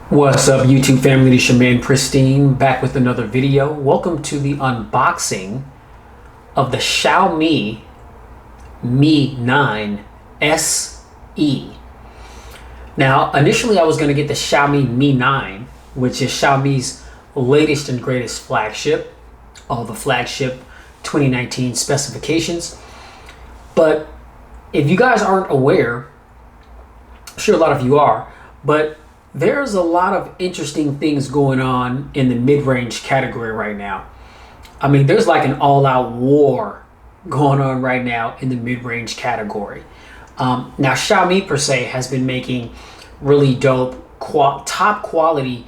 What's up, YouTube family? It's your man Pristine, back with another video. Welcome to the unboxing of the Xiaomi Mi 9 SE. Now, initially I was going to get the Xiaomi Mi 9, which is Xiaomi's latest and greatest flagship, all the flagship 2019 specifications. But if you guys aren't aware, I'm sure a lot of you are, but there's a lot of interesting things going on in the mid-range category right now. I mean, there's like an all-out war going on right now in the mid-range category. Now, Xiaomi per se has been making really dope, top quality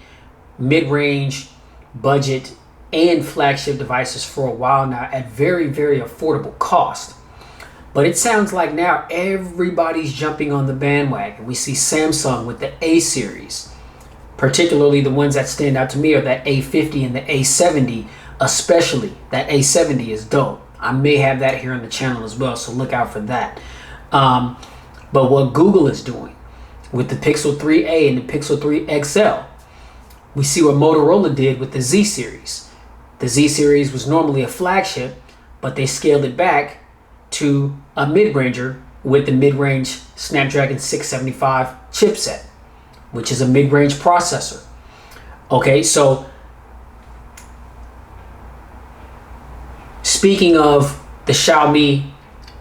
mid-range, budget, and flagship devices for a while now at very, very affordable cost. But it sounds like now everybody's jumping on the bandwagon. We see Samsung with the A series. Particularly the ones that stand out to me are that A50 and the A70, especially. That A70 is dope. I may have that here on the channel as well, so look out for that. But what Google is doing with the Pixel 3a and the Pixel 3 XL, we see what Motorola did with the Z series. The Z series was normally a flagship, but they scaled it back to a mid-ranger with the mid-range Snapdragon 675 chipset, which is a mid-range processor. Okay, so speaking of the Xiaomi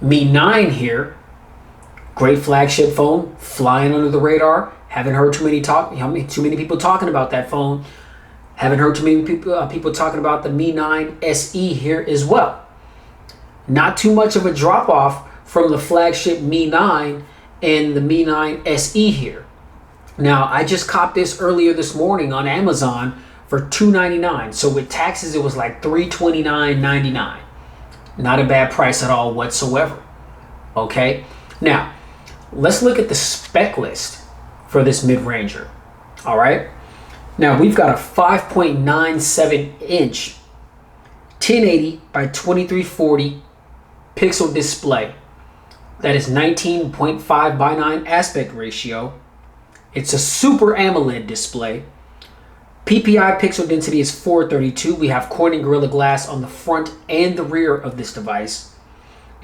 Mi 9 here, great flagship phone, flying under the radar. Haven't heard too many people talking about that phone. Haven't heard too many people talking about the Mi 9 SE here as well. Not too much of a drop off from the flagship Mi 9 and the Mi 9 SE here. Now, I just copped this earlier this morning on Amazon for $299. So with taxes, it was like $329.99. Not a bad price at all whatsoever. Okay. Now, let's look at the spec list for this mid-ranger. All right. Now, we've got a 5.97 inch 1080 by 2340 pixel display. That is 19.5 by 9 aspect ratio. It's a super AMOLED display. PPI pixel density is 432. We have Corning Gorilla Glass on the front and the rear of this device.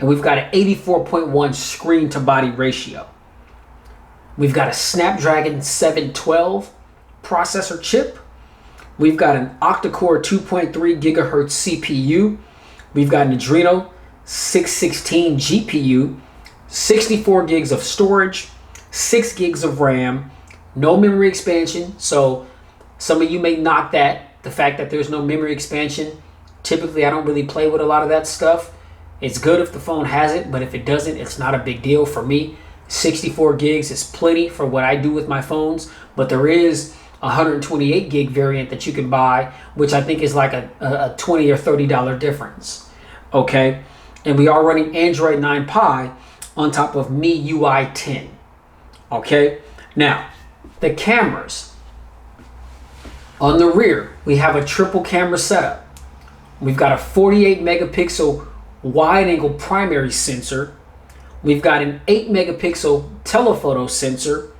And we've got an 84.1 screen to body ratio. We've got a Snapdragon 712 processor chip. We've got an octa-core 2.3 gigahertz CPU. We've got an Adreno 616 GPU, 64 gigs of storage, 6 gigs of RAM, no memory expansion. So some of you may knock that, the fact that there's no memory expansion. Typically, I don't really play with a lot of that stuff. It's good if the phone has it, but if it doesn't, it's not a big deal for me. 64 gigs is plenty for what I do with my phones, but there is a 128 gig variant that you can buy, which I think is like a $20 or $30 difference. Okay. And we are running Android 9 Pie on top of MIUI 10. Okay, now the cameras. On the rear, we have a triple camera setup. We've got a 48 megapixel wide angle primary sensor. We've got an 8 megapixel telephoto sensor.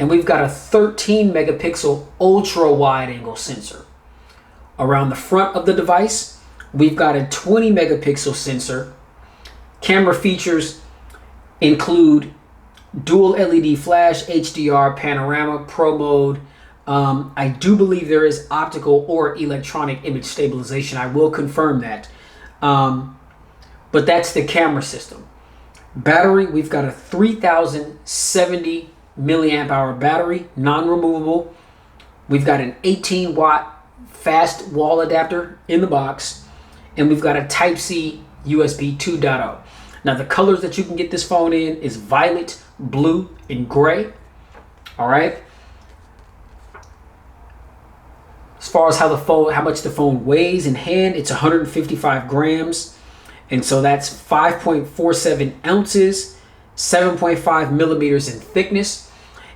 And we've got a 13 megapixel ultra wide angle sensor. Around the front of the device, we've got a 20 megapixel sensor. Camera features include dual LED flash, HDR, panorama, pro mode. I do believe there is optical or electronic image stabilization. I will confirm that. But that's the camera system. Battery, we've got a 3070 milliamp hour battery, non-removable. We've got an 18 watt fast wall adapter in the box. And we've got a Type-C USB 2.0. Now the colors that you can get this phone in is violet, blue, and gray. All right. As far as how much the phone weighs in hand, it's 155 grams. And so that's 5.47 ounces, 7.5 millimeters in thickness.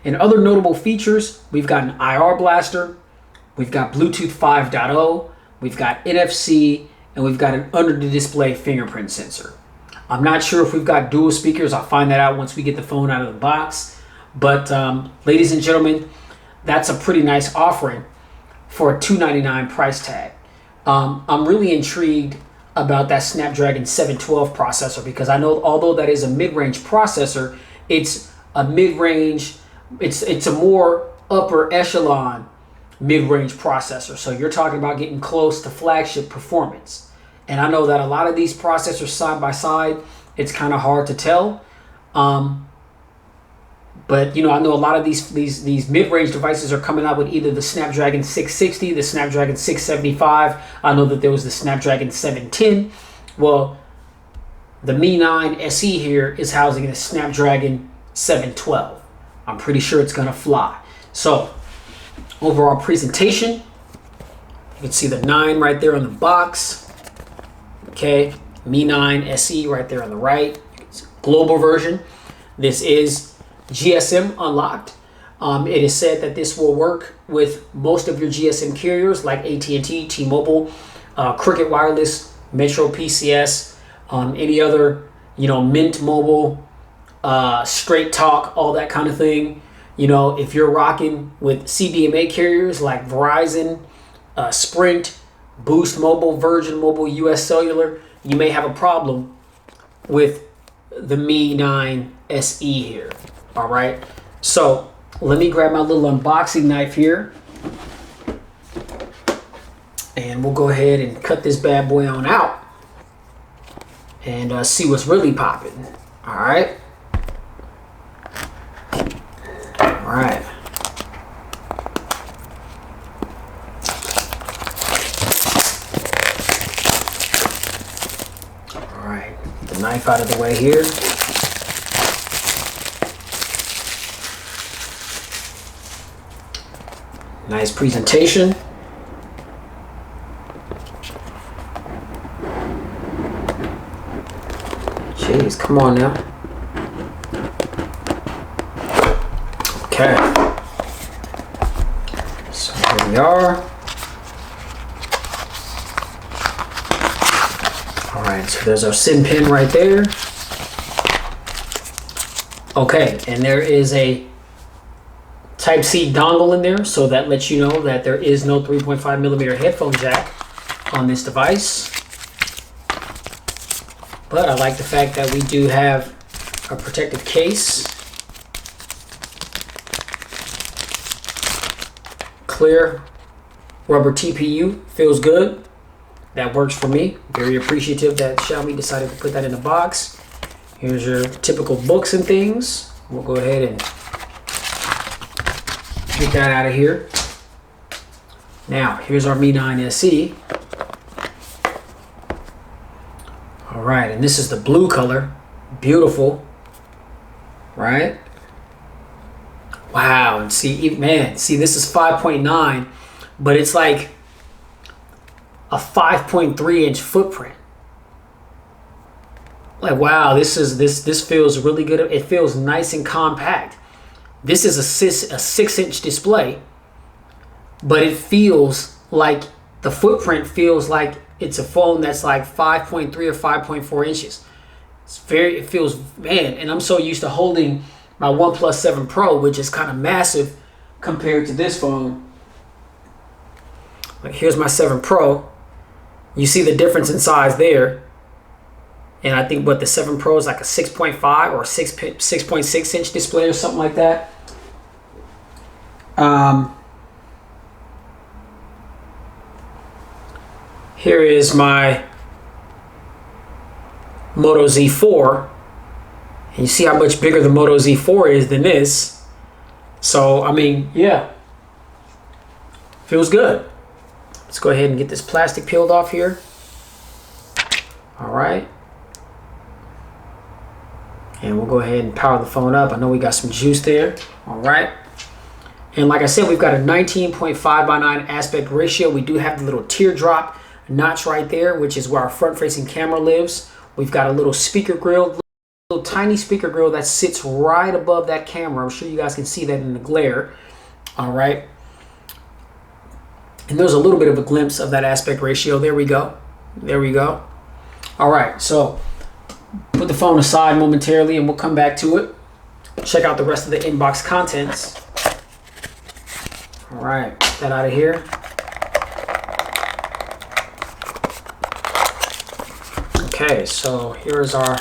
And other notable features, we've got an IR blaster, we've got Bluetooth 5.0, we've got NFC, and we've got an under the display fingerprint sensor. I'm not sure if we've got dual speakers. I'll find that out once we get the phone out of the box. But ladies and gentlemen, that's a pretty nice offering for a $299 price tag. I'm really intrigued about that Snapdragon 712 processor, because I know although that is a mid-range processor, it's a mid-range, it's a more upper echelon mid-range processor. So you're talking about getting close to flagship performance. And I know that a lot of these processors side by side, it's kind of hard to tell. But you know, I know a lot of these mid-range devices are coming out with either the Snapdragon 660, the Snapdragon 675. I know that there was the Snapdragon 710. Well, the Mi 9 SE here is housing the Snapdragon 712. I'm pretty sure it's gonna fly. So, overall presentation, you can see the 9 right there on the box. Okay, Mi 9 SE right there on the right. It's a global version. This is GSM unlocked. It is said that this will work with most of your GSM carriers like AT&T, T-Mobile, Cricket Wireless, Metro PCS, any other, you know, Mint Mobile, Straight Talk, all that kind of thing. You know, if you're rocking with CDMA carriers like Verizon, Sprint, Boost Mobile, Virgin Mobile, US Cellular, you may have a problem with the Mi 9 SE here. All right, so let me grab my little unboxing knife here, and we'll go ahead and cut this bad boy on out and see what's really popping. All right. All right. All right, get the knife out of the way here. Nice presentation. Jeez, come on now. Okay. So here we are. All right, so there's our SIM pin right there. Okay, and there is a Type-C dongle in there, so that lets you know that there is no 3.5 millimeter headphone jack on this device. But I like the fact that we do have a protective case. Clear rubber TPU, feels good. That works for me. Very appreciative that Xiaomi decided to put that in the box. Here's your typical books and things. We'll go ahead and get that out of here. Now, here's our Mi 9 SE. All right, and this is the blue color. Beautiful, right? Wow, and see, man, see, this is 5.9, but it's like a 5.3 inch footprint. Like, wow, this feels really good. It feels nice and compact. This is a 6-inch display, but it feels like the footprint feels like it's a phone that's like 5.3 or 5.4 inches. It feels, man, and I'm so used to holding my OnePlus 7 Pro, which is kind of massive compared to this phone. Like, here's my 7 Pro. You see the difference in size there. And I think what the 7 Pro is like a 6.5 or 6.6 inch display or something like that. Here is my Moto Z4. And you see how much bigger the Moto Z4 is than this. So, I mean, yeah. Feels good. Let's go ahead and get this plastic peeled off here. All right. And we'll go ahead and power the phone up. I know we got some juice there. All right. And like I said, we've got a 19.5:9 aspect ratio. We do have the little teardrop notch right there, which is where our front-facing camera lives. We've got a little speaker grill, little tiny speaker grill that sits right above that camera. I'm sure you guys can see that in the glare. All right. And there's a little bit of a glimpse of that aspect ratio. There we go. There we go. All right. So put the phone aside momentarily and we'll come back to it. Check out the rest of the inbox contents. All right, get that out of here. Okay, so here's our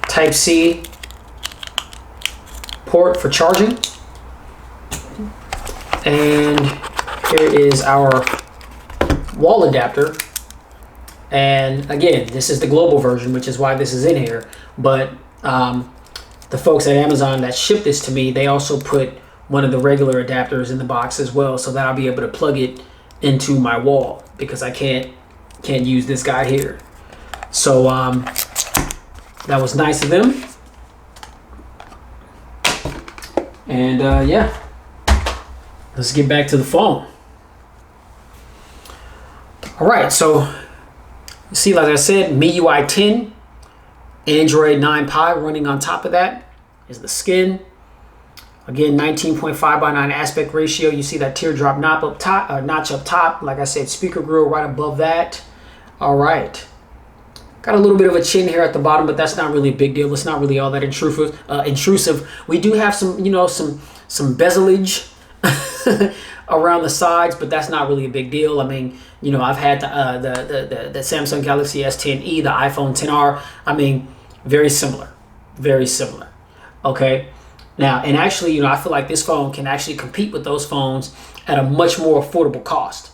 Type-C port for charging. And here is our wall adapter. And again, this is the global version, which is why this is in here. But the folks at Amazon that shipped this to me, they also put one of the regular adapters in the box as well, so that I'll be able to plug it into my wall, because I can't use this guy here. So that was nice of them. And yeah, let's get back to the phone. All right, so see, like I said, MIUI 10, Android 9 Pie running on top of that is the skin. Again, 19.5:9 aspect ratio. You see that teardrop notch up top. Like I said, speaker grill right above that. All right. Got a little bit of a chin here at the bottom, but that's not really a big deal. It's not really all that intrusive. We do have some, you know, some bezelage around the sides, but that's not really a big deal. I mean, you know, I've had the Samsung Galaxy S10e, the iPhone XR. I mean, very similar. Okay. Now, and actually, you know, I feel like this phone can actually compete with those phones at a much more affordable cost.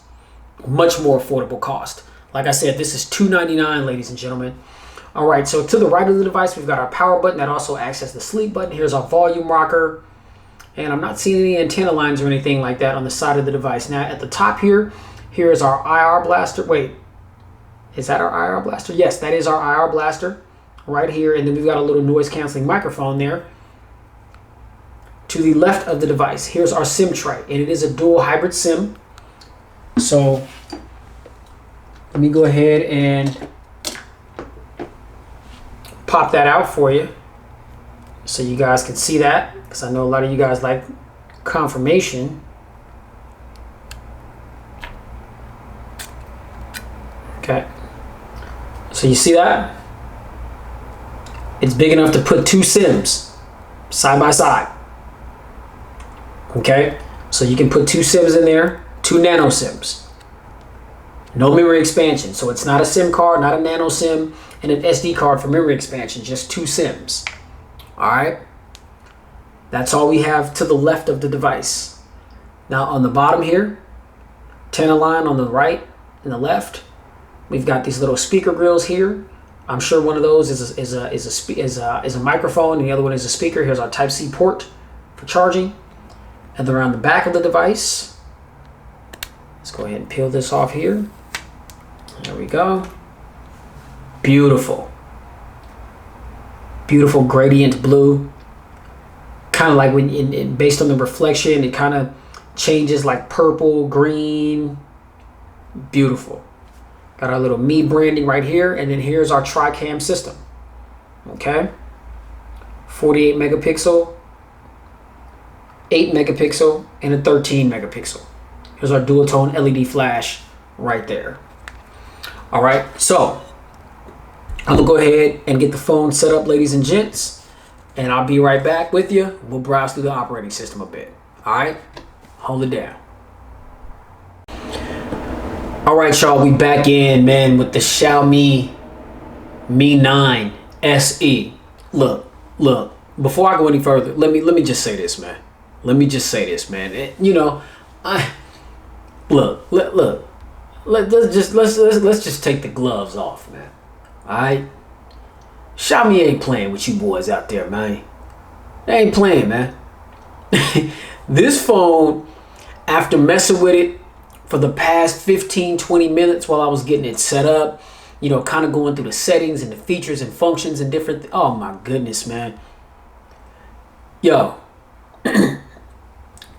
Like I said, this is $299, ladies and gentlemen. All right, so to the right of the device, we've got our power button that also acts as the sleep button. Here's our volume rocker. And I'm not seeing any antenna lines or anything like that on the side of the device. Now, at the top here, here's our IR blaster. Wait, is that our IR blaster? Yes, that is our IR blaster right here. And then we've got a little noise canceling microphone there. To the left of the device, here's our SIM tray, and it is a dual hybrid SIM. So let me go ahead and pop that out for you so you guys can see that, because I know a lot of you guys like confirmation. Okay, so you see that? It's big enough to put two SIMs side by side. Okay, so you can put two SIMs in there, two nano SIMs. No memory expansion, so it's not a SIM card, not a nano SIM, and an SD card for memory expansion, just two SIMs. All right, that's all we have to the left of the device. Now on the bottom here, antenna line on the right and the left, we've got these little speaker grills here. I'm sure one of those is a microphone, and the other one is a speaker. Here's our Type-C port for charging. And around the back of the device, let's go ahead and peel this off here. There we go. Beautiful gradient blue. Kind of like when based on the reflection, it kind of changes like purple, green. Beautiful. Got our little Mi branding right here, and then here's our tri-cam system. Okay, 48 megapixel. 8 megapixel and a 13 megapixel. Here's our dual tone LED flash right there. All right, so I'm gonna go ahead and get the phone set up, ladies and gents, and I'll be right back with you. We'll browse through the operating system a bit. All right, hold it down. All right, y'all, we back in, man, with the Xiaomi Mi 9 SE. Look, before I go any further, let me just say this, man. You know, let's just take the gloves off, man. All right, Xiaomi ain't playing with you boys out there, man. They ain't playing, man. This phone, after messing with it for the past 15-20 minutes while I was getting it set up, you know, kind of going through the settings and the features and functions and different. Oh my goodness, man. Yo.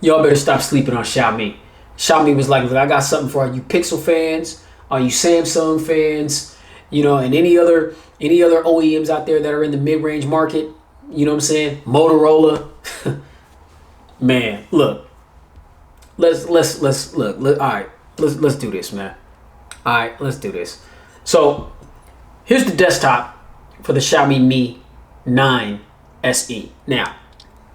Y'all better stop sleeping on Xiaomi. Xiaomi was like, look, I got something for all you Pixel fans, all you Samsung fans, you know, and any other OEMs out there that are in the mid-range market. You know what I'm saying? Motorola. Man, look. Let's look. All right, let's do this, man. All right, let's do this. So here's the desktop for the Xiaomi Mi 9 SE. Now,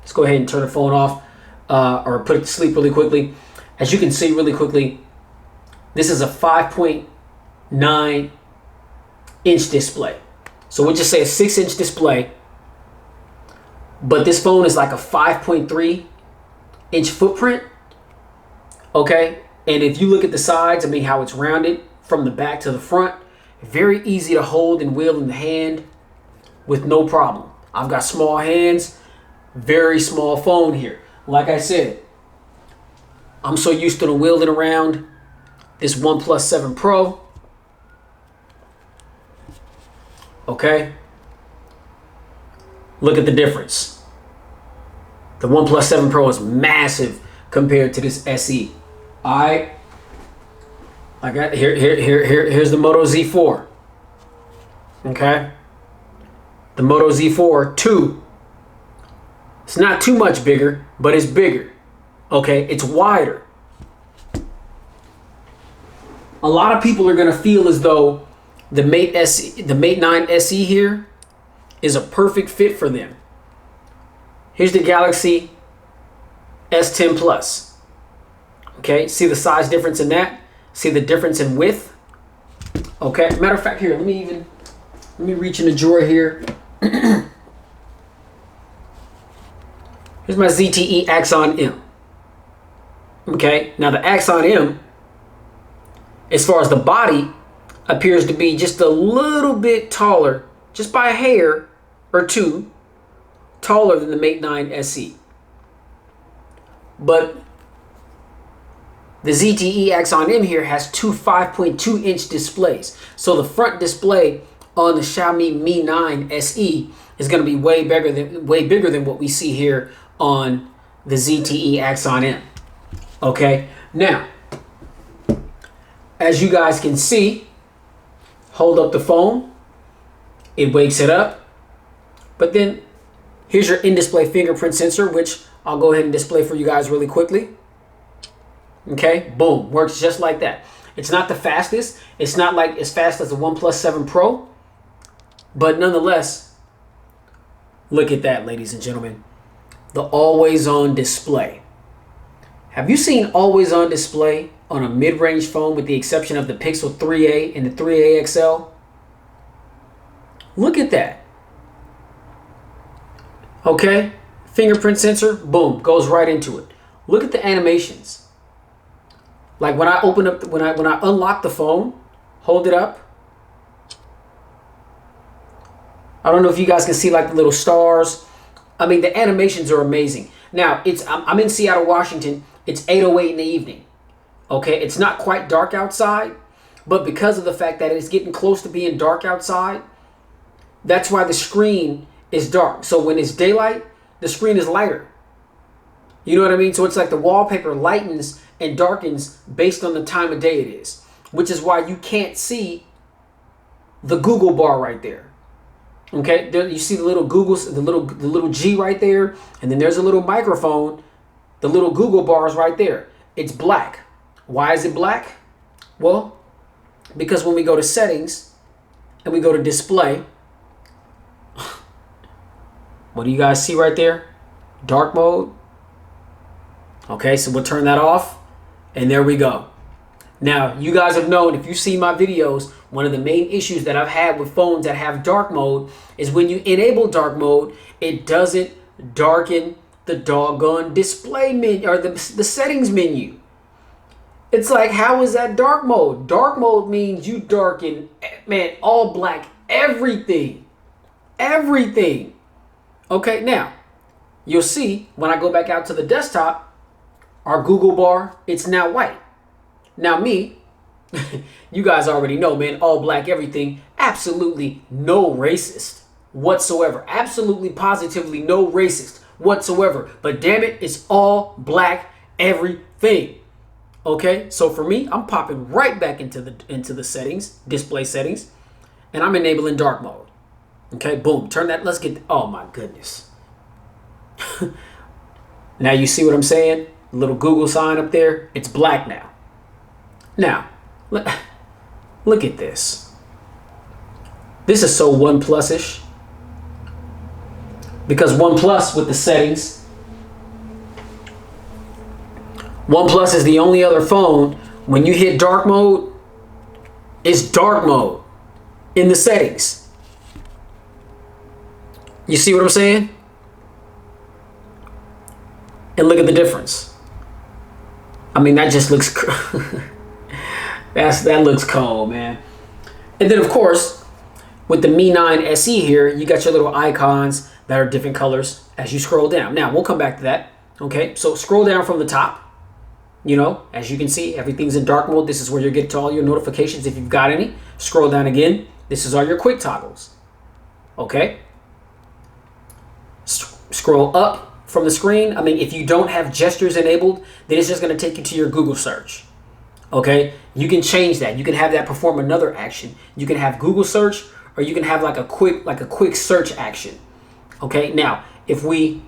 Let's go ahead and turn the phone off or put it to sleep really quickly. As you can see really quickly, this is a 5.9 inch display. So we'll just say a 6-inch display, but this phone is like a 5.3 inch footprint. Okay, and if you look at the sides, I mean how it's rounded from the back to the front, very easy to hold and wheel in the hand with no problem. I've got small hands, very small phone here. Like I said, I'm so used to the wheeling around this OnePlus 7 Pro. Okay, look at the difference. The OnePlus 7 Pro is massive compared to this SE. I got here's the Moto Z4. Okay, the Moto Z4 2. It's not too much bigger, but it's bigger. Okay, it's wider. A lot of people are gonna feel as though the Mate 9 SE here is a perfect fit for them. Here's the Galaxy S10 Plus. Okay, see the size difference in that? See the difference in width? Okay, matter of fact, here, let me reach in the drawer here. Here's my ZTE Axon M. Okay, now the Axon M, as far as the body, appears to be just a little bit taller, just by a hair or two, taller than the Mate 9 SE. But the ZTE Axon M here has two 5.2 inch displays. So the front display on the Xiaomi Mi 9 SE is going to be way bigger than what we see here on the ZTE Axon M. Okay, now as you guys can see, hold up the phone, it wakes it up. But then here's your in-display fingerprint sensor, which I'll go ahead and display for you guys really quickly. Okay, boom, works just like that. It's not the fastest. It's not like as fast as the OnePlus 7 Pro, but nonetheless, look at that, ladies and gentlemen. The always-on display. Have you seen always-on display on a mid-range phone with the exception of the Pixel 3a and the 3a XL? Look at that. Okay, fingerprint sensor, boom, goes right into it. Look at the animations. Like when I open up, when I unlock the phone, hold it up. I don't know if you guys can see like the little stars. I mean, the animations are amazing. Now I'm in Seattle, Washington. It's 8:08 in the evening. Okay, it's not quite dark outside, but because of the fact that it's getting close to being dark outside, that's why the screen is dark. So when it's daylight, the screen is lighter. You know what I mean? So it's like the wallpaper lightens and darkens based on the time of day it is, which is why you can't see the Google bar right there. Okay, there you see the little Googles, the little G right there, and then there's a little microphone. The little Google bar is right there. It's black. Why is it black? Well, because when we go to settings and we go to display, what do you guys see right there? Dark mode. Okay, so we'll turn that off, and there we go. Now, you guys have known, if you see my videos, one of the main issues that I've had with phones that have dark mode is when you enable dark mode, it doesn't darken the doggone display menu or the settings menu. It's like, how is that dark mode? Dark mode means you darken, man, all black, everything. Everything. Okay, now, you'll see when I go back out to the desktop, our Google bar, it's now white. Now me, you guys already know, man, all black everything, absolutely no racist whatsoever. Absolutely, positively no racist whatsoever. But damn it, it's all black everything. Okay, so for me, I'm popping right back into the settings, display settings, and I'm enabling dark mode. Okay, boom, turn that, let's get, oh my goodness. Now you see what I'm saying? Little Google sign up there, it's black now. Now, look at this. This is so OnePlus-ish. Because OnePlus with the settings, OnePlus is the only other phone, when you hit dark mode, it's dark mode in the settings. You see what I'm saying? And look at the difference. I mean, that just looks that looks cold, man. And then of course, with the Mi 9 SE here, you got your little icons that are different colors as you scroll down. Now, we'll come back to that. Okay, so scroll down from the top. You know, as you can see, everything's in dark mode. This is where you get to all your notifications if you've got any. Scroll down again. This is all your quick toggles. Okay. Scroll up from the screen. I mean, if you don't have gestures enabled, then it's just going to take you to your Google search. Okay. You can change that. You can have that perform another action. You can have Google search, or you can have like a quick search action. Okay. Now, if we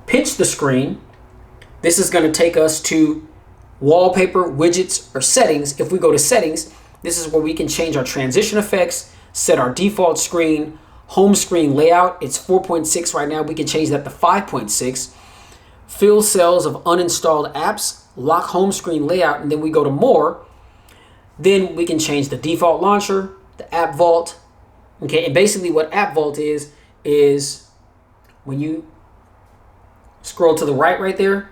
pinch the screen, this is going to take us to wallpaper, widgets, or settings. If we go to settings, this is where we can change our transition effects, set our default screen, home screen layout. It's 4.6 right now. We can change that to 5.6. Fill cells of uninstalled apps, lock home screen layout, and then we go to more. Then we can change the default launcher, the app vault. Okay, and basically what app vault is when you scroll to the right there.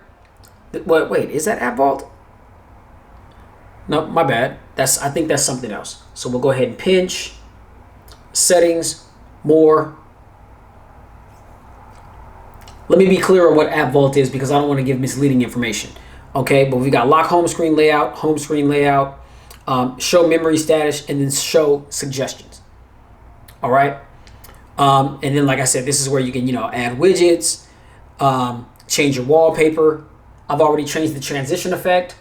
Wait, is that app vault? No, my bad. I think that's something else. So we'll go ahead and pinch, settings, more. Let me be clear on what app vault is because I don't want to give misleading information. Okay, but we got lock home screen layout, show memory status, and then show suggestions. All right. And then, like I said, this is where you can, add widgets, change your wallpaper. I've already changed the transition effect.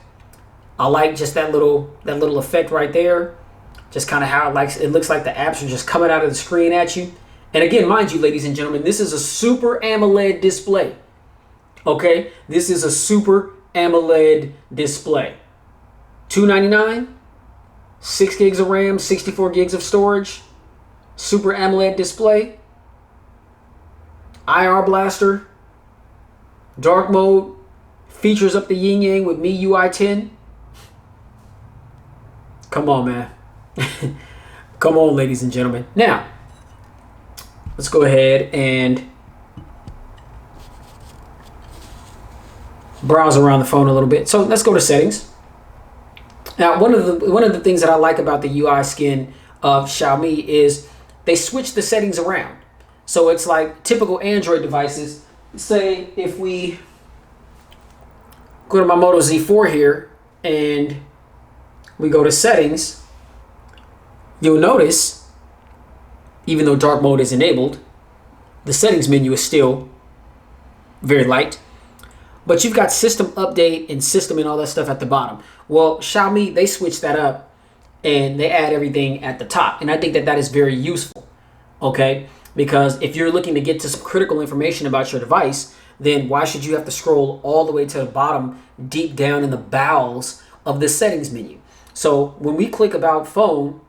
I like just that little effect right there. Just kind of how it looks like the apps are just coming out of the screen at you. And again, mind you, ladies and gentlemen, this is a Super AMOLED display. Okay, this is a Super AMOLED display. $299, 6 gigs of RAM, 64 gigs of storage, Super AMOLED display, IR blaster, dark mode, features up the yin yang with MIUI 10. Come on, man. Come on, ladies and gentlemen. Now, let's go ahead and browse around the phone a little bit. So let's go to settings. Now, one of the things that I like about the UI skin of Xiaomi is they switch the settings around. So it's like typical Android devices. Say if we go to my Moto Z4 here and we go to settings, you'll notice, even though dark mode is enabled, the settings menu is still very light. But you've got system update and system and all that stuff at the bottom. Well, Xiaomi, they switch that up and they add everything at the top. And I think that is very useful, okay? Because if you're looking to get to some critical information about your device, then why should you have to scroll all the way to the bottom, deep down in the bowels of the settings menu? So when we click About Phone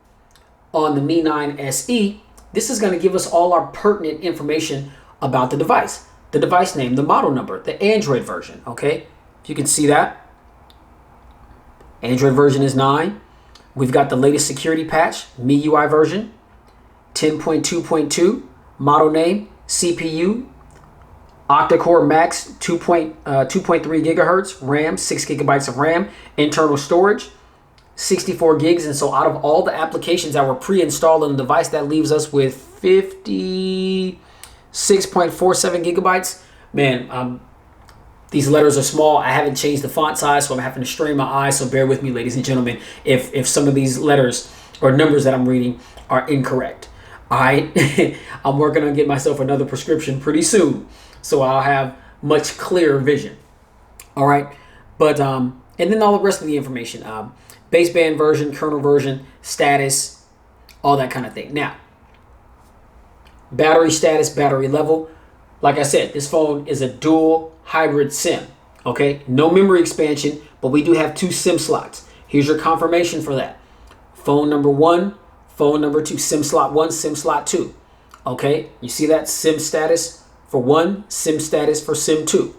on the Mi 9 SE, this is going to give us all our pertinent information about the device. The device name, the model number, the Android version, okay? You can see that. Android version is 9. We've got the latest security patch, MIUI version, 10.2.2, model name, CPU, octa-core max 2.3 gigahertz, RAM, 6 gigabytes of RAM, internal storage, 64 gigs. And so out of all the applications that were pre-installed on the device, that leaves us with 56.47 gigabytes. Man, these letters are small. I haven't changed the font size, so I'm having to strain my eyes. So bear with me, ladies and gentlemen, if some of these letters or numbers that I'm reading are incorrect. All right, I'm working on getting myself another prescription pretty soon, so I'll have much clearer vision. All right, but and then all the rest of the information, baseband version, kernel version, status, all that kind of thing. Now, battery status, battery level. Like I said, this phone is a dual hybrid SIM. Okay, no memory expansion, but we do have 2 SIM slots. Here's your confirmation for that. Phone number 1, phone number 2, SIM slot 1, SIM slot 2. Okay, you see that? SIM status for 1, SIM status for SIM 2.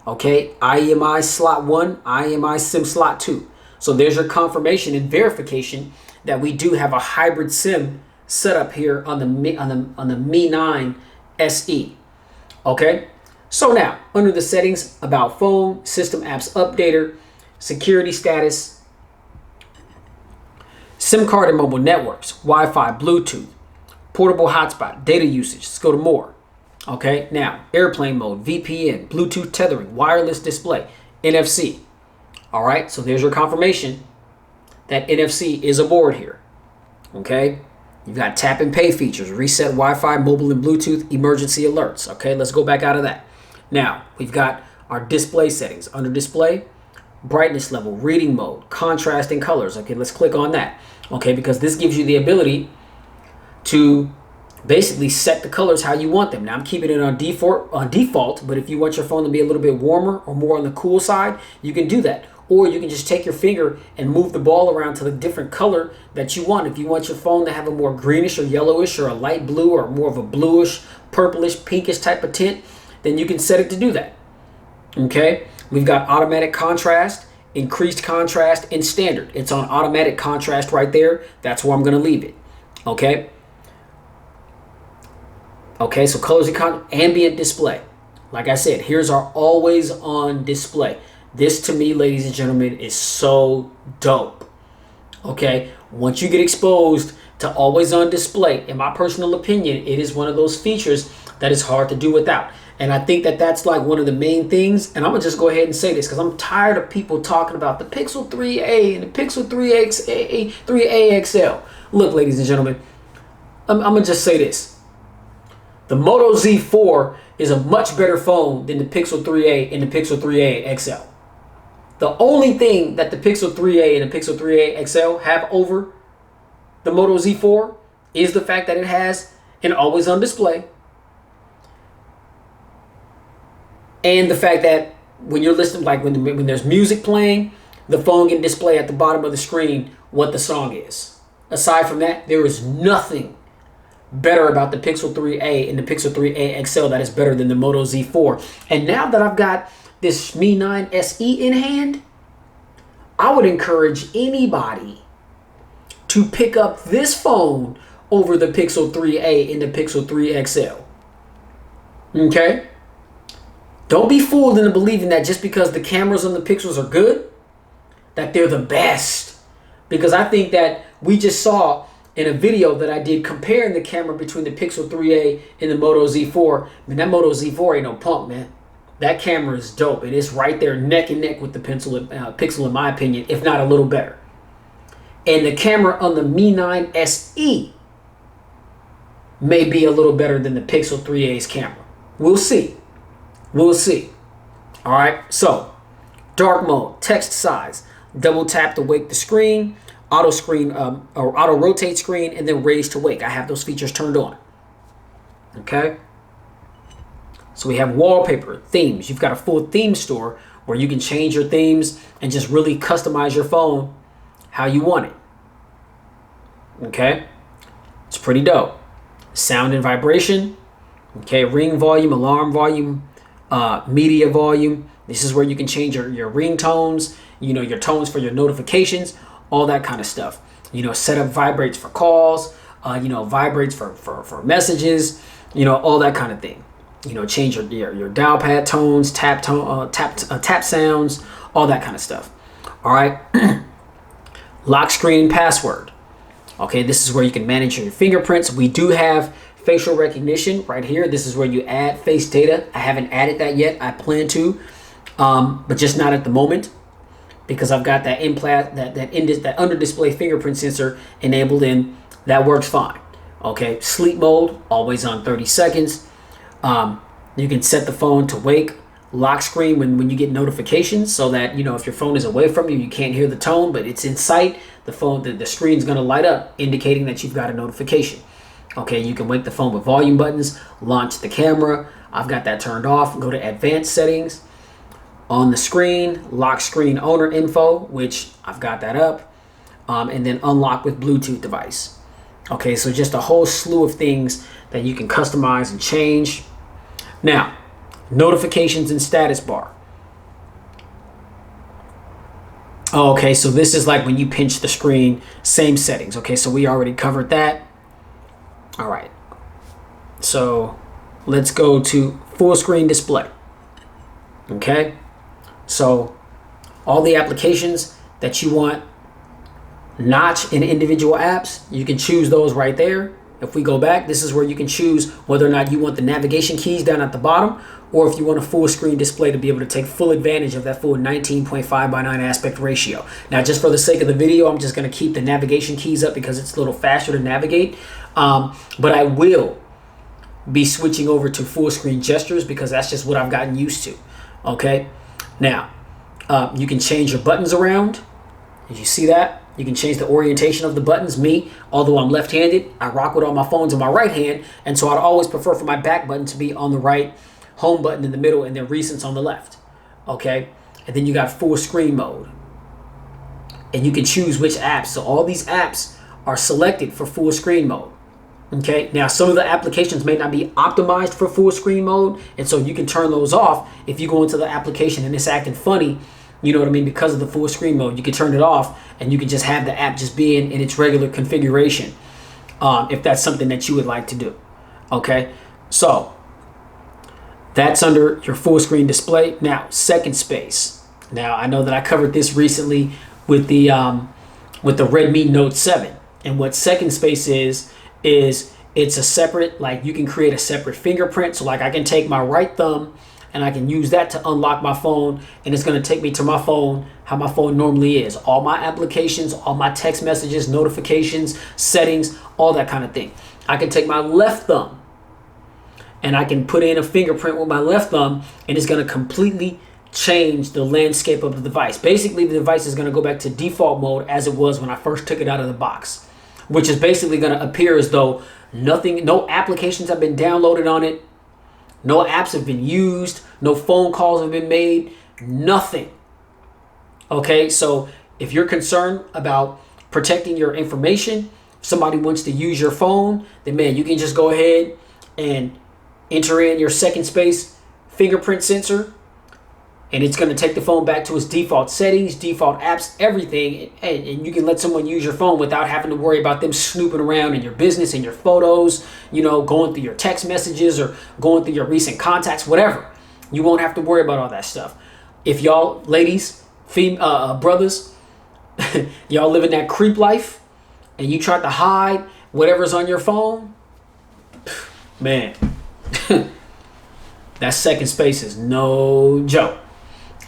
Okay, IMI slot 1, IMI SIM slot 2. So there's your confirmation and verification that we do have a hybrid SIM set up here on the Mi 9 SE. Okay, so now under the settings, about phone, system apps updater, security status, SIM card and mobile networks, Wi-Fi, Bluetooth, portable hotspot, data usage. Let's go to more. Okay, now airplane mode, VPN, Bluetooth tethering, wireless display, NFC. All right, so there's your confirmation that NFC is aboard here. Okay, you've got tap and pay features, reset Wi-Fi, mobile and Bluetooth, emergency alerts. Okay, let's go back out of that. Now we've got our display settings. Under display, brightness level, reading mode, contrast and colors. Okay, let's click on that. Okay, because this gives you the ability to basically set the colors how you want them. Now I'm keeping it on default, but if you want your phone to be a little bit warmer or more on the cool side, you can do that. Or you can just take your finger and move the ball around to the different color that you want. If you want your phone to have a more greenish or yellowish or a light blue or more of a bluish, purplish, pinkish type of tint, then you can set it to do that. Okay, we've got automatic contrast, increased contrast, and standard. It's on automatic contrast right there. That's where I'm going to leave it. Okay. Okay, so colors and ambient display. Like I said, here's our always on display. This to me, ladies and gentlemen, is so dope. Okay, once you get exposed to always on display, in my personal opinion, it is one of those features that is hard to do without. And I think that that's like one of the main things. And I'm gonna just go ahead and say this because I'm tired of people talking about the Pixel 3a and the Pixel 3a XL. Look, ladies and gentlemen, I'm gonna just say this. The Moto Z4 is a much better phone than the Pixel 3a and the Pixel 3a XL. The only thing that the Pixel 3a and the Pixel 3a XL have over the Moto Z4 is the fact that it has an always-on display, and the fact that when you're listening, like when there's music playing, the phone can display at the bottom of the screen what the song is. Aside from that, there is nothing better about the Pixel 3a and the Pixel 3a XL that is better than the Moto Z4. And now that I've got this Mi 9 SE in hand, I would encourage anybody to pick up this phone over the Pixel 3a and the Pixel 3 XL. Okay? Don't be fooled into believing that just because the cameras on the Pixels are good, that they're the best. Because I think that we just saw in a video that I did comparing the camera between the Pixel 3a and the Moto Z4. Man, that Moto Z4 ain't no punk, man. That camera is dope. It is right there neck and neck with the Pixel in my opinion, if not a little better. And the camera on the Mi 9 SE may be a little better than the Pixel 3a's camera. We'll see. We'll see. All right, so dark mode, text size, double tap to wake the screen, auto screen or auto rotate screen, and then raise to wake. I have those features turned on. Okay. So we have wallpaper, themes. You've got a full theme store where you can change your themes and just really customize your phone how you want it. Okay. It's pretty dope. Sound and vibration. Okay. Ring volume, alarm volume, media volume. This is where you can change your ringtones, you know, your tones for your notifications, all that kind of stuff. You know, set up vibrates for calls, you know, vibrates for messages, you know, all that kind of thing. You know, change your dial pad tones, tap sounds, all that kind of stuff. All right. Lock screen password. Okay, this is where you can manage your fingerprints. We do have facial recognition right here. This is where you add face data. I haven't added that yet. I plan to, but just not at the moment because I've got that that under display fingerprint sensor enabled in. That works fine. Okay, sleep mode, always on 30 seconds. You can set the phone to wake, lock screen when you get notifications, so that, you know, if your phone is away from you, you can't hear the tone, but it's in sight. The screen's going to light up, indicating that you've got a notification. Okay, you can wake the phone with volume buttons, launch the camera. I've got that turned off. Go to advanced settings. On the screen, lock screen owner info, which I've got that up, and then unlock with Bluetooth device. Okay, so just a whole slew of things that you can customize and change. Now, notifications and status bar. Oh, okay, so this is like when you pinch the screen, same settings. Okay, so we already covered that. All right, so let's go to full screen display. Okay, so all the applications that you want notch in individual apps, you can choose those right there. If we go back, this is where you can choose whether or not you want the navigation keys down at the bottom, or if you want a full screen display to be able to take full advantage of that full 19.5:9 aspect ratio. Now, just for the sake of the video, I'm just going to keep the navigation keys up because it's a little faster to navigate. But I will be switching over to full screen gestures because that's just what I've gotten used to. Okay. Now, you can change your buttons around. Did you see that? You can change the orientation of the buttons. Me, although I'm left-handed, I rock with all my phones in my right hand, and so I'd always prefer for my back button to be on the right, home button in the middle, and then recents on the left. Okay? And then you got full screen mode. And you can choose which apps. So all these apps are selected for full screen mode. Okay? Now, some of the applications may not be optimized for full screen mode, and so you can turn those off if you go into the application and it's acting funny. You know what I mean? Because of the full screen mode, you can turn it off and you can just have the app just be in its regular configuration if that's something that you would like to do. Okay, so that's under your full screen display. Now, second space. Now, I know that I covered this recently with the Redmi Note 7. And what second space is it's a separate, like you can create a separate fingerprint. So like I can take my right thumb and I can use that to unlock my phone, and it's going to take me to my phone how my phone normally is. All my applications, all my text messages, notifications, settings, all that kind of thing. I can take my left thumb and I can put in a fingerprint with my left thumb, and it's going to completely change the landscape of the device. Basically, the device is going to go back to default mode as it was when I first took it out of the box, which is basically going to appear as though no applications have been downloaded on it. No apps have been used. No phone calls have been made. Nothing. Okay, so if you're concerned about protecting your information, if somebody wants to use your phone, then man, you can just go ahead and enter in your second space fingerprint sensor, and it's going to take the phone back to its default settings, default apps, everything. And you can let someone use your phone without having to worry about them snooping around in your business and your photos, you know, going through your text messages or going through your recent contacts, whatever. You won't have to worry about all that stuff. If y'all ladies, brothers, y'all living that creep life and you try to hide whatever's on your phone, man, that second space is no joke.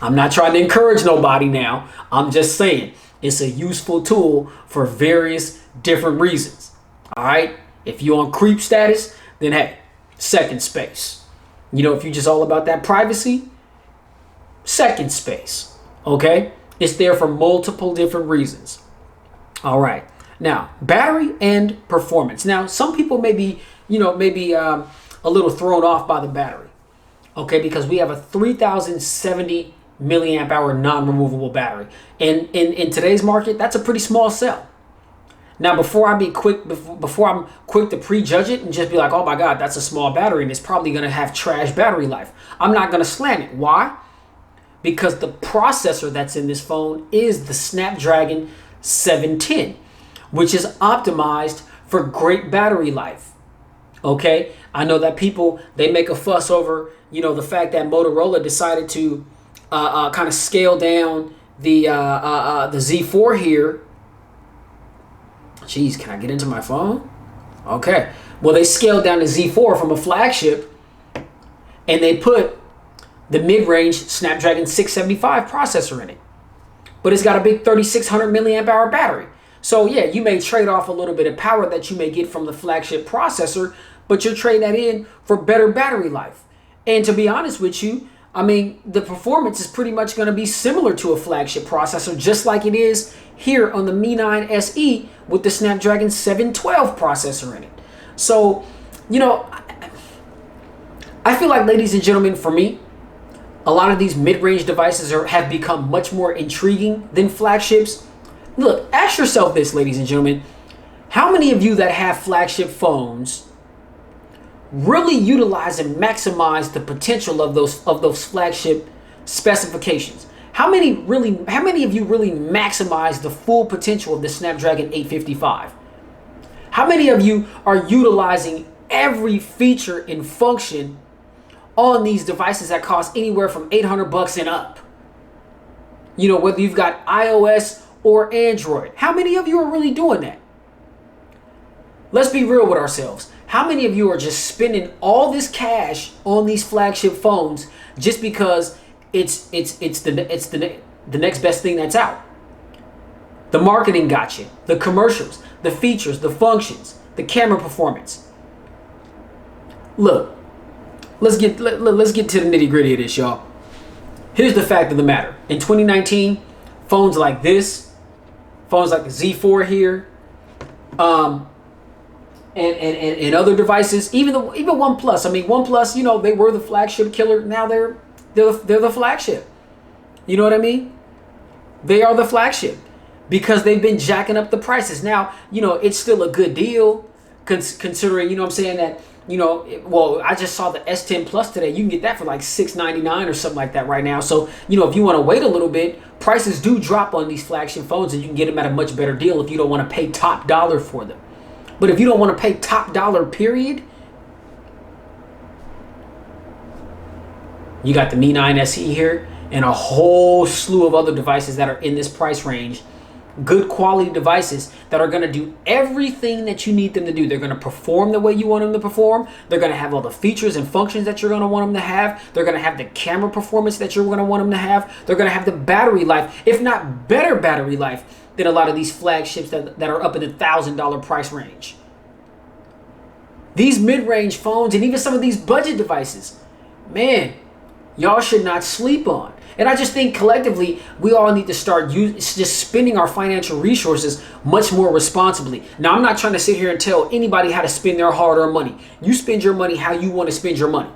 I'm not trying to encourage nobody now. I'm just saying it's a useful tool for various different reasons. All right. If you're on creep status, then hey, second space. You know, if you're just all about that privacy, second space. Okay. It's there for multiple different reasons. All right. Now, battery and performance. Now, some people may be, a little thrown off by the battery. Okay. Because we have a 3070 milliamp hour non-removable battery, and in today's market, that's a pretty small cell. Now, before I'm quick to prejudge it and just be like, oh my god, that's a small battery and it's probably going to have trash battery life, I'm not going to slam it. Why? Because the processor that's in this phone is the Snapdragon 710, which is optimized for great battery life. Okay, I know that people, they make a fuss over the fact that Motorola decided to kind of scale down the Z4 here. Jeez, can I get into my phone? Okay. Well, they scaled down the Z4 from a flagship, and they put the mid-range Snapdragon 675 processor in it. But it's got a big 3600 milliamp hour battery. So yeah, you may trade off a little bit of power that you may get from the flagship processor, but you're trading that in for better battery life. And to be honest with you, I mean, the performance is pretty much going to be similar to a flagship processor, just like it is here on the Mi 9 SE with the Snapdragon 712 processor in it. So, I feel like, ladies and gentlemen, for me, a lot of these mid-range devices have become much more intriguing than flagships. Look, ask yourself this, ladies and gentlemen. How many of you that have flagship phones really utilize and maximize the potential of those flagship specifications? How many of you really maximize the full potential of the Snapdragon 855? How many of you are utilizing every feature and function on these devices that cost anywhere from $800 and up? You know, whether you've got iOS or Android. How many of you are really doing that? Let's be real with ourselves. How many of you are just spending all this cash on these flagship phones just because it's the next best thing that's out? The marketing got you, the commercials, the features, the functions, the camera performance. Look, let's get to the nitty-gritty of this, y'all. Here's the fact of the matter. In 2019, phones like this, phones like the Z4 here, and other devices, even OnePlus. I mean, OnePlus, you know, they were the flagship killer. Now they're the flagship. You know what I mean? They are the flagship because they've been jacking up the prices. Now, you know, it's still a good deal considering, you know what I'm saying, that, you know, well, I just saw the S10 Plus today. You can get that for like $699 or something like that right now. So, you know, if you want to wait a little bit, prices do drop on these flagship phones and you can get them at a much better deal if you don't want to pay top dollar for them. But if you don't want to pay top dollar, period, you got the Mi 9 SE here and a whole slew of other devices that are in this price range. Good quality devices that are going to do everything that you need them to do. They're going to perform the way you want them to perform. They're going to have all the features and functions that you're going to want them to have. They're going to have the camera performance that you're going to want them to have. They're going to have the battery life, if not better battery life than a lot of these flagships that are up in the $1,000 price range. These mid-range phones and even some of these budget devices, man, y'all should not sleep on. And I just think collectively, we all need to start just spending our financial resources much more responsibly. Now, I'm not trying to sit here and tell anybody how to spend their hard-earned money. You spend your money how you want to spend your money.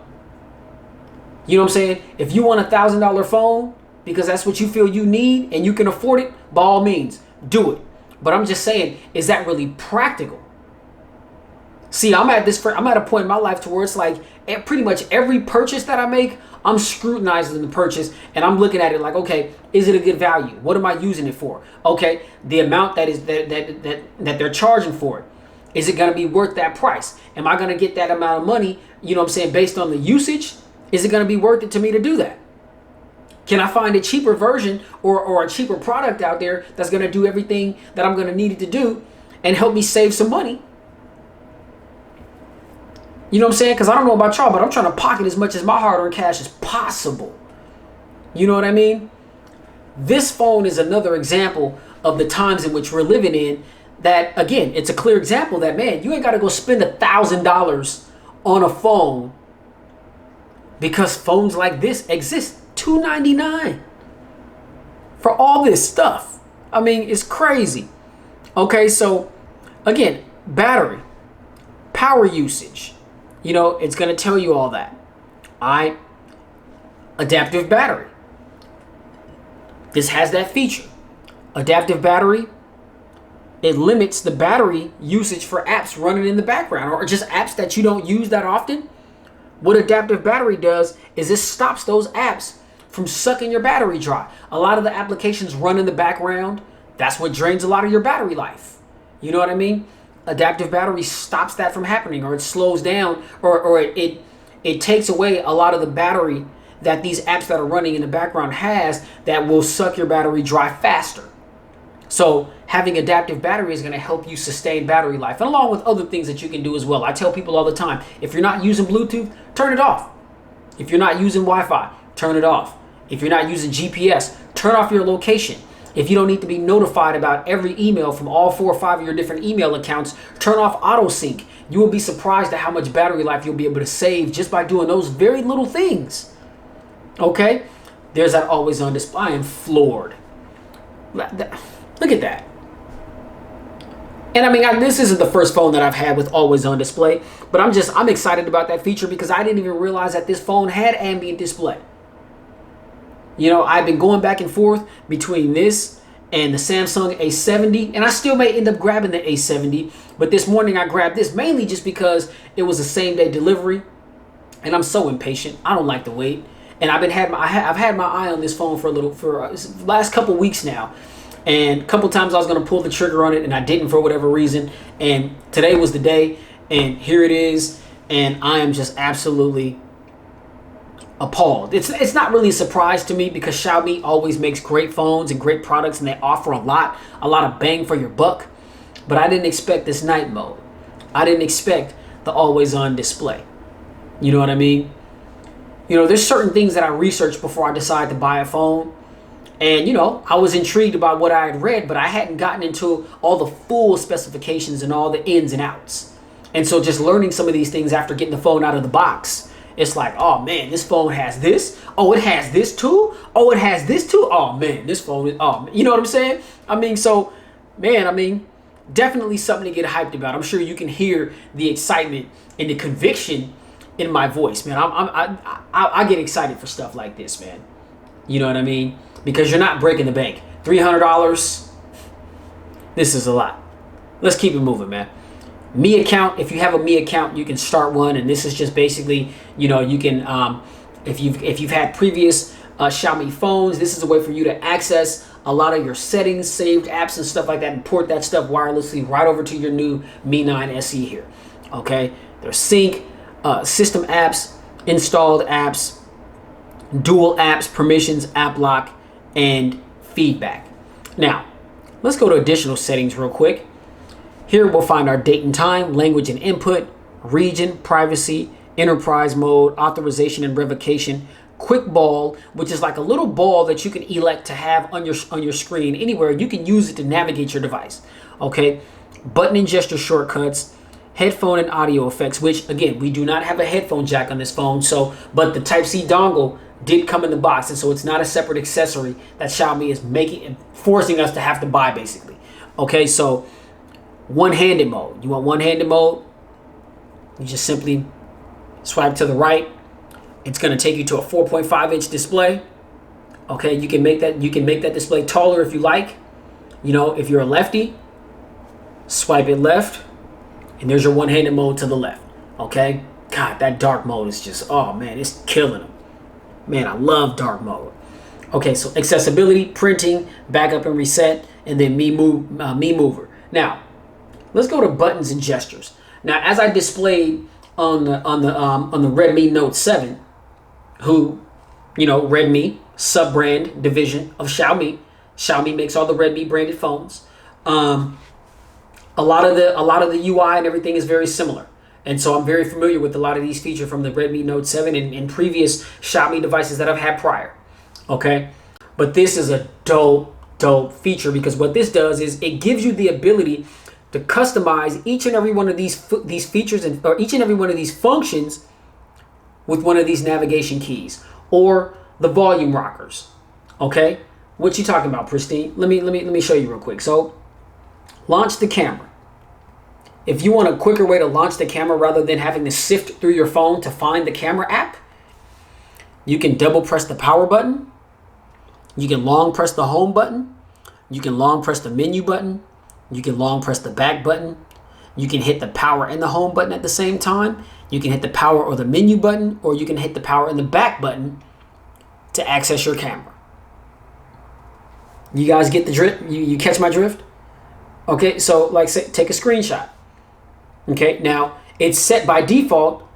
You know what I'm saying? If you want a $1,000 phone because that's what you feel you need and you can afford it, by all means, do it. But I'm just saying, is that really practical? See, I'm at a point in my life to where it's like pretty much every purchase that I make, I'm scrutinizing the purchase and I'm looking at it like, okay, is it a good value? What am I using it for? Okay, the amount that they're charging for it, is it going to be worth that price? Am I going to get that amount of money, you know what I'm saying, based on the usage? Is it going to be worth it to me to do that? Can I find a cheaper version or a cheaper product out there that's going to do everything that I'm going to need it to do and help me save some money? You know what I'm saying? Because I don't know about y'all, but I'm trying to pocket as much as my hard-earned cash as possible. You know what I mean? This phone is another example of the times in which we're living in that, again, it's a clear example that, man, you ain't got to go spend $1,000 on a phone because phones like this exist. $299 for all this stuff. I mean, it's crazy. Okay, so, again, battery, power usage. You know, it's going to tell you all that. Adaptive battery. This has that feature. Adaptive battery, it limits the battery usage for apps running in the background or just apps that you don't use that often. What adaptive battery does is it stops those apps from sucking your battery dry. A lot of the applications run in the background. That's what drains a lot of your battery life. You know what I mean? Adaptive battery stops that from happening, or it slows down, or it takes away a lot of the battery that these apps that are running in the background has that will suck your battery dry faster. So having adaptive battery is going to help you sustain battery life, and along with other things that you can do as well. I tell people all the time, if you're not using Bluetooth, turn it off. If you're not using Wi-Fi, turn it off. If you're not using GPS, turn off your location. If you don't need to be notified about every email from all 4 or 5 of your different email accounts, turn off auto sync. You will be surprised at how much battery life you'll be able to save just by doing those very little things. Okay? There's that always on display. I am floored. Look at that. And I mean, this isn't the first phone that I've had with always on display, but I'm excited about that feature because I didn't even realize that this phone had ambient display. You know, I've been going back and forth between this and the Samsung A70, and I still may end up grabbing the A70, but this morning I grabbed this mainly just because it was a same-day delivery, and I'm so impatient. I don't like to wait. and I've had my eye on this phone for last couple weeks now. And a couple times I was going to pull the trigger on it, and I didn't for whatever reason. And today was the day, and here it is. And I am just absolutely appalled. It's not really a surprise to me because Xiaomi always makes great phones and great products, and they offer a lot of bang for your buck. But I didn't expect this night mode. I didn't expect the always on display. You know what I mean? You know, there's certain things that I researched before I decide to buy a phone. And, you know, I was intrigued about what I had read, but I hadn't gotten into all the full specifications and all the ins and outs. And so just learning some of these things after getting the phone out of the box, it's like, oh man, this phone has this. Oh, it has this too. Oh, it has this too. Oh man, this phone is, oh, you know what I'm saying? I mean, so, man, I mean, definitely something to get hyped about. I'm sure you can hear the excitement and the conviction in my voice, man. I get excited for stuff like this, man. You know what I mean? Because you're not breaking the bank. $300, this is a lot. Let's keep it moving, man. Mi account, if you have a Mi account, you can start one, and this is just basically, you know, you can, if you've had previous Xiaomi phones, this is a way for you to access a lot of your settings, saved apps and stuff like that, and port that stuff wirelessly right over to your new Mi 9 SE here. Okay, there's sync, system apps, installed apps, dual apps, permissions, app lock, and feedback. Now, let's go to additional settings real quick. Here we'll find our date and time, language and input, region, privacy, enterprise mode, authorization and revocation, quick ball, which is like a little ball that you can elect to have on your screen anywhere. You can use it to navigate your device. Okay, button and gesture shortcuts, headphone and audio effects, which again, we do not have a headphone jack on this phone, so but the Type-C dongle did come in the box, and so it's not a separate accessory that Xiaomi is making and forcing us to have to buy, basically. Okay, so one-handed mode. You want one-handed mode? You just simply swipe to the right. It's going to take you to a 4.5-inch display. Okay, you can make that display taller if you like. You know, if you're a lefty, swipe it left, and there's your one-handed mode to the left. Okay, God, that dark mode is just, oh man, it's killing them. Man, I love dark mode. Okay, so accessibility, printing, backup and reset, and then Mi Mover. Now, let's go to buttons and gestures. Now, as I displayed on the Redmi Note 7, who, you know, Redmi, sub-brand division of Xiaomi. Xiaomi makes all the Redmi branded phones. A lot of the UI and everything is very similar. And so I'm very familiar with a lot of these features from the Redmi Note 7 and previous Xiaomi devices that I've had prior. Okay, but this is a dope feature, because what this does is it gives you the ability to customize each and every one of these features or each and every one of these functions with one of these navigation keys or the volume rockers. Okay, what you talking about, Pristine? Let me show you real quick. So, launch the camera. If you want a quicker way to launch the camera rather than having to sift through your phone to find the camera app, you can double press the power button. You can long press the home button. You can long press the menu button. You can long press the back button. You can hit the power and the home button at the same time. You can hit the power or the menu button, or you can hit the power and the back button to access your camera. You guys get the drift? You catch my drift? Okay, so like say, take a screenshot. Okay, now it's set by default,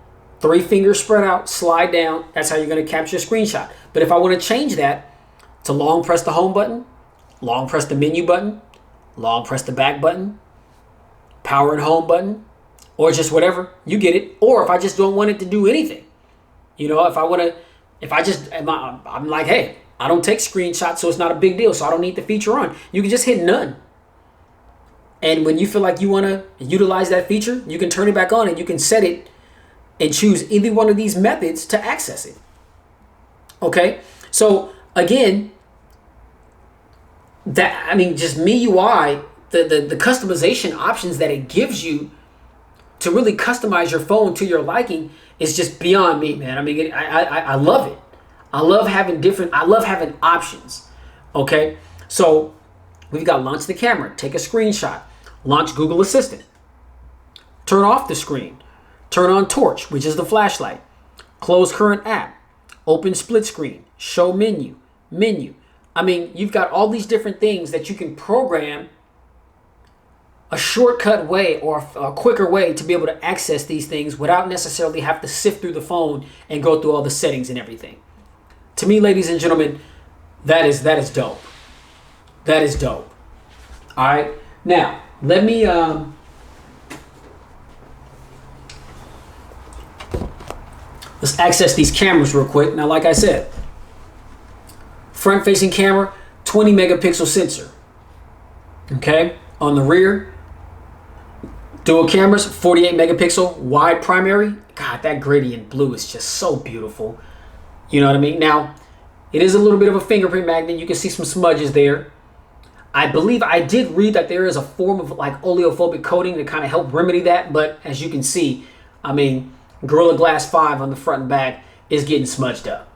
3 fingers spread out, slide down. That's how you're going to capture a screenshot. But if I want to change that to long press the home button, long press the menu button, long press the back button, power and home button, or just whatever, you get it. Or if I just don't want it to do anything, you know, I'm like, hey, I don't take screenshots, so it's not a big deal, so I don't need the feature on. You can just hit none. And when you feel like you want to utilize that feature, you can turn it back on and you can set it and choose either one of these methods to access it. Okay, so again, just MIUI, the customization options that it gives you to really customize your phone to your liking is just beyond me, man. I mean, I love it. I love having options. Okay, so we've got launch the camera, take a screenshot, launch Google Assistant, turn off the screen, turn on torch, which is the flashlight, close current app, open split screen, show menu. I mean, you've got all these different things that you can program a shortcut way or a quicker way to be able to access these things without necessarily have to sift through the phone and go through all the settings and everything. To me, ladies and gentlemen, that is dope. That is dope. All right. Now, let me let's access these cameras real quick. Now, like I said, front-facing camera, 20 megapixel sensor. Okay, on the rear, dual cameras, 48 megapixel wide primary. God, that gradient blue is just so beautiful. You know what I mean? Now, it is a little bit of a fingerprint magnet. You can see some smudges there. I believe I did read that there is a form of like oleophobic coating to kind of help remedy that. But as you can see, I mean, Gorilla Glass 5 on the front and back is getting smudged up.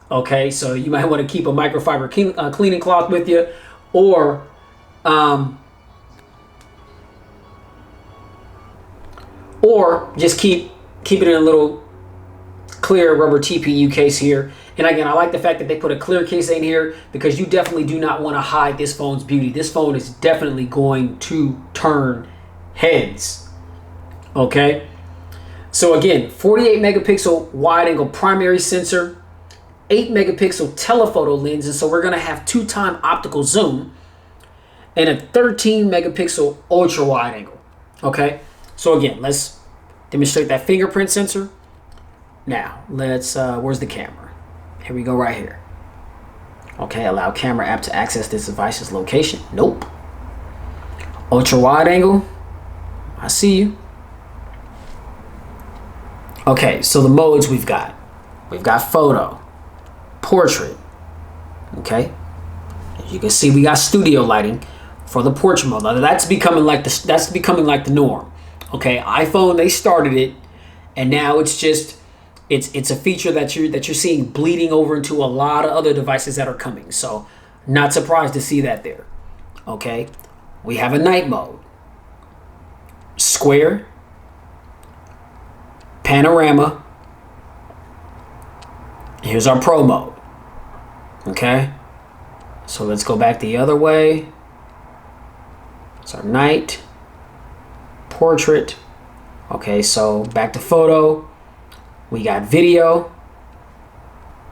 Okay, so you might want to keep a microfiber cleaning cloth with you, or just keep it in a little clear rubber TPU case here. And again, I like the fact that they put a clear case in here because you definitely do not want to hide this phone's beauty. This phone is definitely going to turn heads. Okay, so again, 48 megapixel wide angle primary sensor, 8 megapixel telephoto lens, and so we're going to have 2x optical zoom, and a 13 megapixel ultra wide angle. Okay, so again, let's demonstrate that fingerprint sensor. Now, let's, where's the camera? Here we go right here. Okay, allow camera app to access this device's location. Nope. Ultra wide angle. I see you. Okay, so the modes we've got photo, portrait. Okay, as you can see, we got studio lighting for the portrait mode. Now, that's becoming like the norm. Okay, iPhone, they started it, and now it's just it's a feature that you're seeing bleeding over into a lot of other devices that are coming. So not surprised to see that there. Okay, we have a night mode, square, panorama. Here's our pro mode. Okay, so let's go back the other way. It's our night, portrait. Okay, so back to photo. We got video,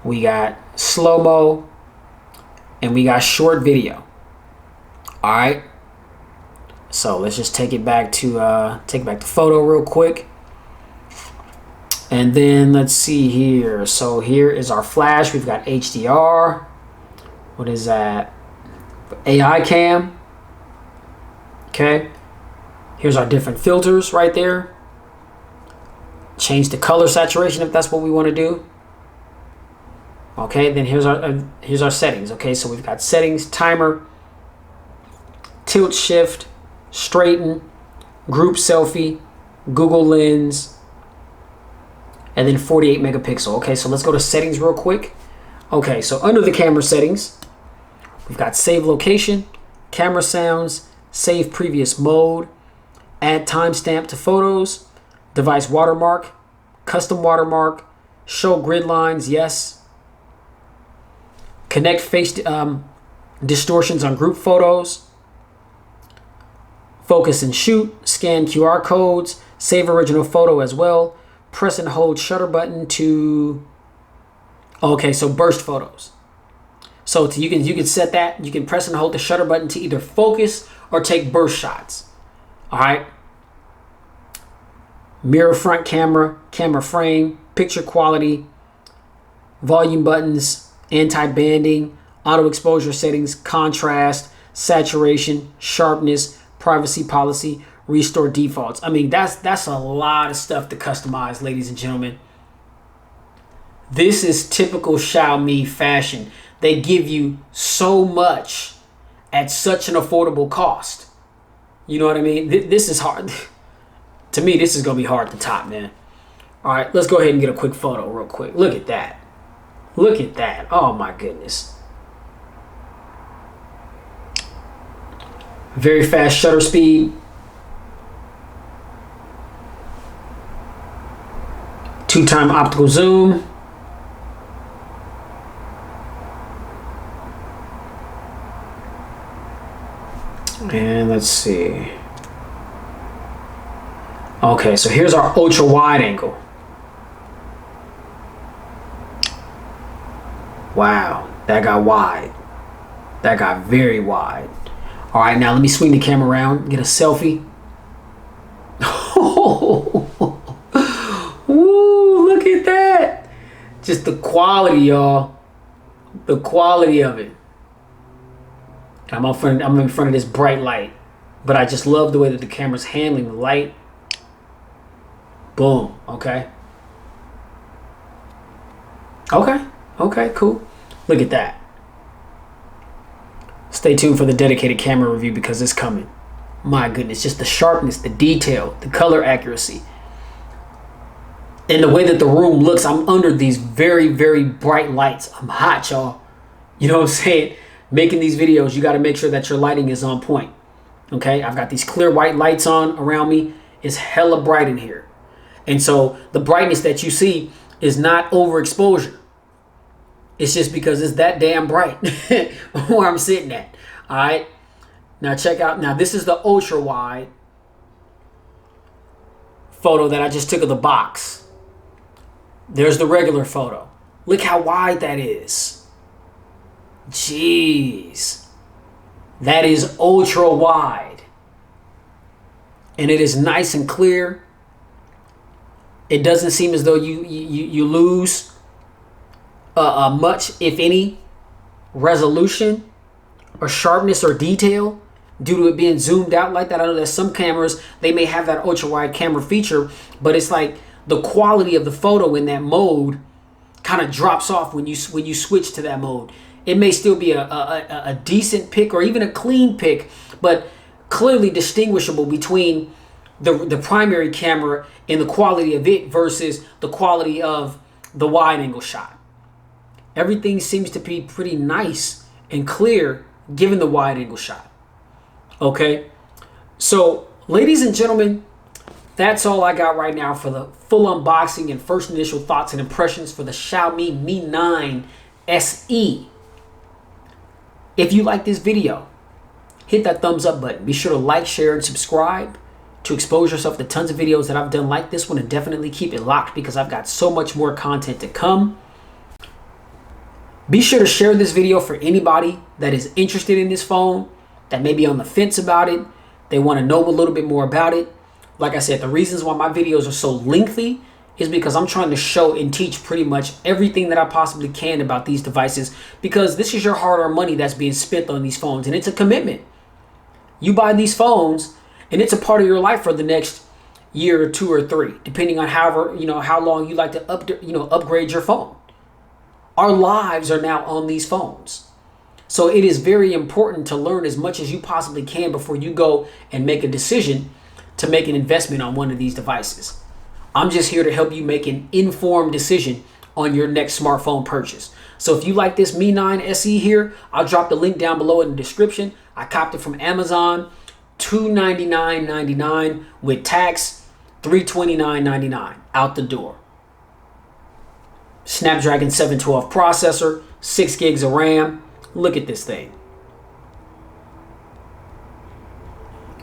we got slow-mo, and we got short video. All right, so let's just take it back to photo real quick. And then let's see here. So here is our flash. We've got HDR. What is that? AI cam. Okay. Here's our different filters right there. Change the color saturation if that's what we want to do. Okay, then here's our settings. Okay, so we've got settings, timer, tilt shift, straighten, group selfie, Google lens, and then 48 megapixel. Okay, so let's go to settings real quick. Okay, so under the camera settings, we've got save location, camera sounds, save previous mode, add timestamp to photos, device watermark, custom watermark, show grid lines, yes. Connect face distortions on group photos, focus and shoot, scan QR codes, save original photo as well, press and hold shutter button to, okay, so burst photos. So you can set that, you can press and hold the shutter button to either focus or take burst shots. All right. Mirror front camera, camera frame, picture quality, volume buttons, anti-banding, auto exposure settings, contrast, saturation, sharpness, privacy policy, restore defaults. I mean, that's a lot of stuff to customize, ladies and gentlemen. This is typical Xiaomi fashion. They give you so much at such an affordable cost. You know what I mean? This is hard. To me, this is going to be hard to top, man. All right, let's go ahead and get a quick photo real quick. Look at that. Look at that. Oh, my goodness. Very fast shutter speed. 2x optical zoom. Let's see. Okay, so here's our ultra wide angle. Wow, that got wide. That got very wide. All right, now let me swing the camera around, get a selfie. Ooh, look at that. Just the quality, y'all. The quality of it. I'm in front of this bright light, but I just love the way that the camera's handling the light. Boom. Okay. Okay, cool. Look at that. Stay tuned for the dedicated camera review because it's coming. My goodness, just the sharpness, the detail, the color accuracy, and the way that the room looks. I'm under these very, very bright lights. I'm hot, y'all. You know what I'm saying? Making these videos, you got to make sure that your lighting is on point. Okay, I've got these clear white lights on around me. It's hella bright in here. And so the brightness that you see is not overexposure. It's just because it's that damn bright where I'm sitting at. All right. Now check out. Now this is the ultra wide photo that I just took of the box. There's the regular photo. Look how wide that is. Jeez. That is ultra wide. And it is nice and clear. It doesn't seem as though you lose much, if any, resolution or sharpness or detail due to it being zoomed out like that. I know that some cameras, they may have that ultra wide camera feature, but it's like the quality of the photo in that mode kind of drops off when you switch to that mode. It may still be a decent pic or even a clean pic, but clearly distinguishable between the primary camera and the quality of it versus the quality of the wide angle shot. Everything seems to be pretty nice and clear given the wide angle shot. Okay, so ladies and gentlemen, that's all I got right now for the full unboxing and first initial thoughts and impressions for the Xiaomi Mi 9 SE. If you like this video, hit that thumbs up button. Be sure to like, share, and subscribe to expose yourself to tons of videos that I've done like this one, and definitely keep it locked because I've got so much more content to come. Be sure to share this video for anybody that is interested in this phone, that may be on the fence about it. They want to know a little bit more about it. Like I said, the reasons why my videos are so lengthy is because I'm trying to show and teach pretty much everything that I possibly can about these devices, because this is your hard-earned money that's being spent on these phones, and it's a commitment. You buy these phones and it's a part of your life for the next year or 2 or 3, depending on how long you like to upgrade your phone. Our lives are now on these phones. So it is very important to learn as much as you possibly can before you go and make a decision to make an investment on one of these devices. I'm just here to help you make an informed decision on your next smartphone purchase. So if you like this Mi 9 SE here, I'll drop the link down below in the description. I copped it from Amazon, $299.99 with tax, $329.99 out the door. Snapdragon 712 processor, 6 gigs of RAM. Look at this thing.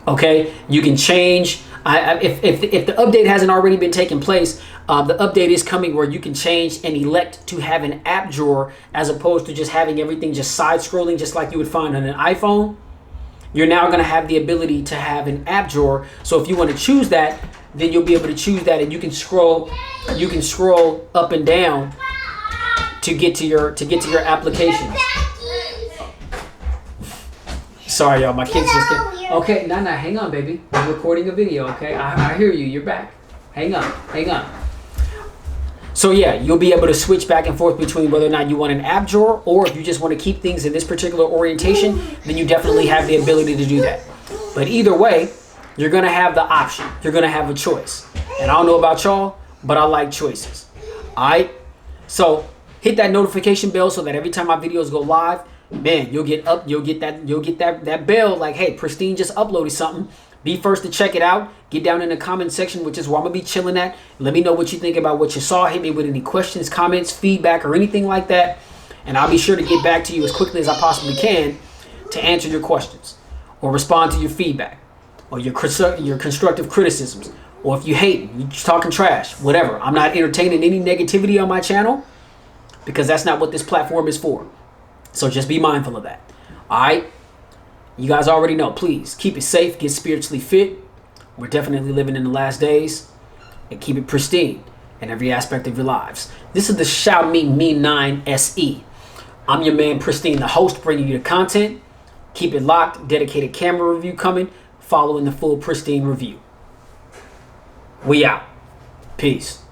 Okay, you can change. If the update hasn't already been taking place, the update is coming where you can change and elect to have an app drawer as opposed to just having everything just side scrolling just like you would find on an iPhone. You're now going to have the ability to have an app drawer. So if you want to choose that, then you'll be able to choose that, and you can scroll up and down to get to your applications. Sorry, y'all. My kids just get... Okay, no, hang on, baby. I'm recording a video, okay? I hear you. You're back. Hang on. So, yeah, you'll be able to switch back and forth between whether or not you want an app drawer, or if you just want to keep things in this particular orientation, then you definitely have the ability to do that. But either way, you're going to have the option. You're going to have a choice. And I don't know about y'all, but I like choices. All right? So, hit that notification bell so that every time my videos go live, man, you'll get that bell like, hey, Pristine just uploaded something. Be first to check it out. Get down in the comment section, which is where I'm gonna be chilling at. Let me know what you think about what you saw. Hit me with any questions, comments, feedback, or anything like that, and I'll be sure to get back to you as quickly as I possibly can to answer your questions. or respond to your feedback or your constructive criticisms, or if you hate, you're talking trash, whatever. I'm not entertaining any negativity on my channel because that's not what this platform is for. So just be mindful of that. All right? You guys already know. Please keep it safe, get spiritually fit. We're definitely living in the last days, and keep it pristine in every aspect of your lives. This is the Xiaomi Mi 9 SE. I'm your man Pristine, the host, bringing you the content. Keep it locked. Dedicated camera review coming, following the full Pristine review. We out. Peace.